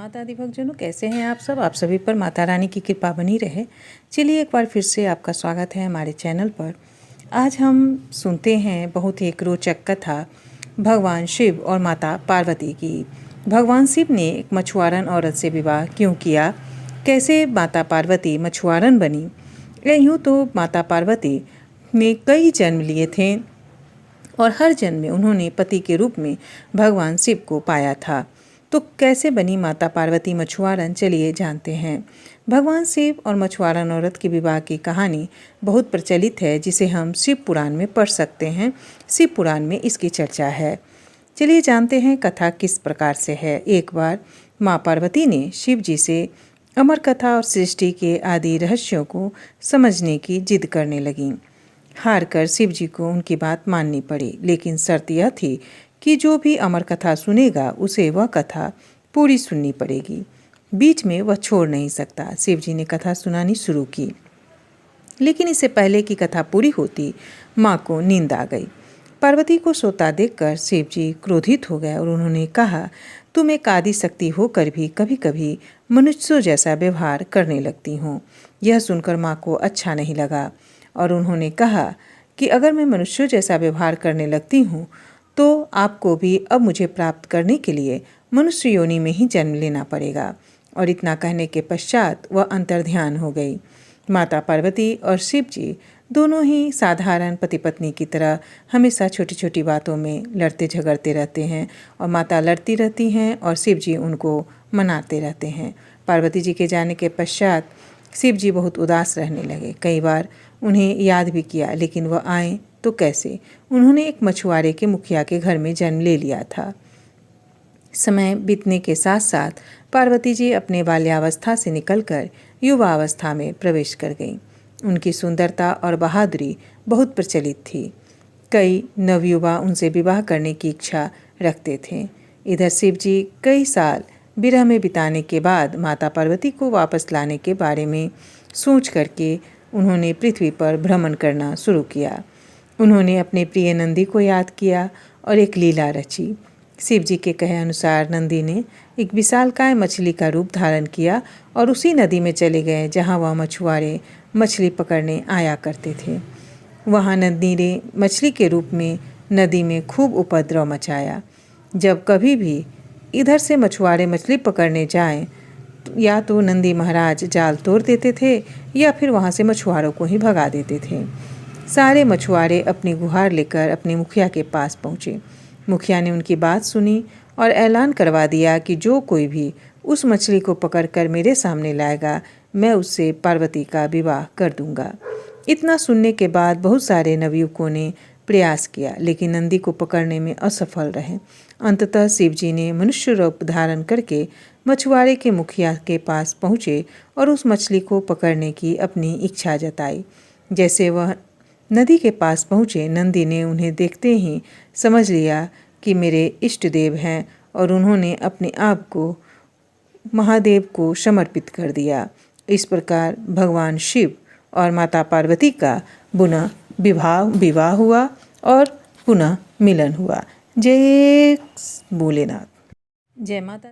माता आदि भक्तजनों, कैसे हैं आप सब। आप सभी पर माता रानी की कृपा बनी रहे। चलिए एक बार फिर से आपका स्वागत है हमारे चैनल पर। आज हम सुनते हैं बहुत ही एक रोचक कथा भगवान शिव और माता पार्वती की। भगवान शिव ने एक मछुआरन औरत से विवाह क्यों किया, कैसे माता पार्वती मछुआरन बनी। यूँ तो माता पार्वती ने कई जन्म लिए थे और हर जन्म में उन्होंने पति के रूप में भगवान शिव को पाया था। तो कैसे बनी माता पार्वती मछुआरन, चलिए जानते हैं। भगवान शिव और मछुआरन औरत के विवाह की कहानी बहुत प्रचलित है, जिसे हम शिव पुराण में पढ़ सकते हैं। शिव पुराण में इसकी चर्चा है। चलिए जानते हैं कथा किस प्रकार से है। एक बार माँ पार्वती ने शिव जी से अमर कथा और सृष्टि के आदि रहस्यों को समझने की जिद करने लगीं। हार कर शिव जी को उनकी बात माननी पड़ी, लेकिन शर्त यह थी कि जो भी अमर कथा सुनेगा उसे वह कथा पूरी सुननी पड़ेगी, बीच में वह छोड़ नहीं सकता। शिव जी ने कथा सुनानी शुरू की, लेकिन इससे पहले कि कथा पूरी होती माँ को नींद आ गई। पार्वती को सोता देखकर शिव जी क्रोधित हो गए और उन्होंने कहा, तुम एक आदि शक्ति होकर भी कभी कभी मनुष्यों जैसा व्यवहार करने लगती हो। यह सुनकर माँ को अच्छा नहीं लगा और उन्होंने कहा कि अगर मैं मनुष्यों जैसा व्यवहार करने लगती हूँ तो आपको भी अब मुझे प्राप्त करने के लिए मनुष्य योनि में ही जन्म लेना पड़ेगा। और इतना कहने के पश्चात वह अंतर्ध्यान हो गई। माता पार्वती और शिव जी दोनों ही साधारण पति पत्नी की तरह हमेशा छोटी छोटी बातों में लड़ते झगड़ते रहते हैं और माता लड़ती रहती हैं और शिव जी उनको मनाते रहते हैं। पार्वती जी के जाने के पश्चात शिव जी बहुत उदास रहने लगे। कई बार उन्हें याद भी किया, लेकिन वह आए तो कैसे। उन्होंने एक मछुआरे के मुखिया के घर में जन्म ले लिया था। समय बीतने के साथ साथ पार्वती जी अपने बाल्यावस्था से निकलकर युवावस्था में प्रवेश कर गईं। उनकी सुंदरता और बहादुरी बहुत प्रचलित थी। कई नवयुवा उनसे विवाह करने की इच्छा रखते थे। इधर शिव जी कई साल विरह में बिताने के बाद माता पार्वती को वापस लाने के बारे में सोच करके उन्होंने पृथ्वी पर भ्रमण करना शुरू किया। उन्होंने अपने प्रिय नंदी को याद किया और एक लीला रची। शिव जी के कहे अनुसार नंदी ने एक विशालकाय मछली का रूप धारण किया और उसी नदी में चले गए जहाँ वह मछुआरे मछली पकड़ने आया करते थे। वहाँ नंदी ने मछली के रूप में नदी में खूब उपद्रव मचाया। जब कभी भी इधर से मछुआरे मछली पकड़ने जाएं, या तो नंदी महाराज जाल तोड़ देते थे या फिर वहाँ से मछुआरों को ही भगा देते थे। सारे मछुआरे अपनी गुहार लेकर अपने मुखिया के पास पहुँचे। मुखिया ने उनकी बात सुनी और ऐलान करवा दिया कि जो कोई भी उस मछली को पकड़कर मेरे सामने लाएगा, मैं उससे पार्वती का विवाह कर दूंगा। इतना सुनने के बाद बहुत सारे नवयुवकों ने प्रयास किया, लेकिन नंदी को पकड़ने में असफल रहे। अंततः शिव जी ने मनुष्य रूप धारण करके मछुआरे के मुखिया के पास पहुँचे और उस मछली को पकड़ने की अपनी इच्छा जताई। जैसे वह नदी के पास पहुँचे, नंदी ने उन्हें देखते ही समझ लिया कि मेरे इष्ट देव हैं और उन्होंने अपने आप को महादेव को समर्पित कर दिया। इस प्रकार भगवान शिव और माता पार्वती का पुनः विवाह हुआ और पुनः मिलन हुआ। जय भोलेनाथ। जय माता।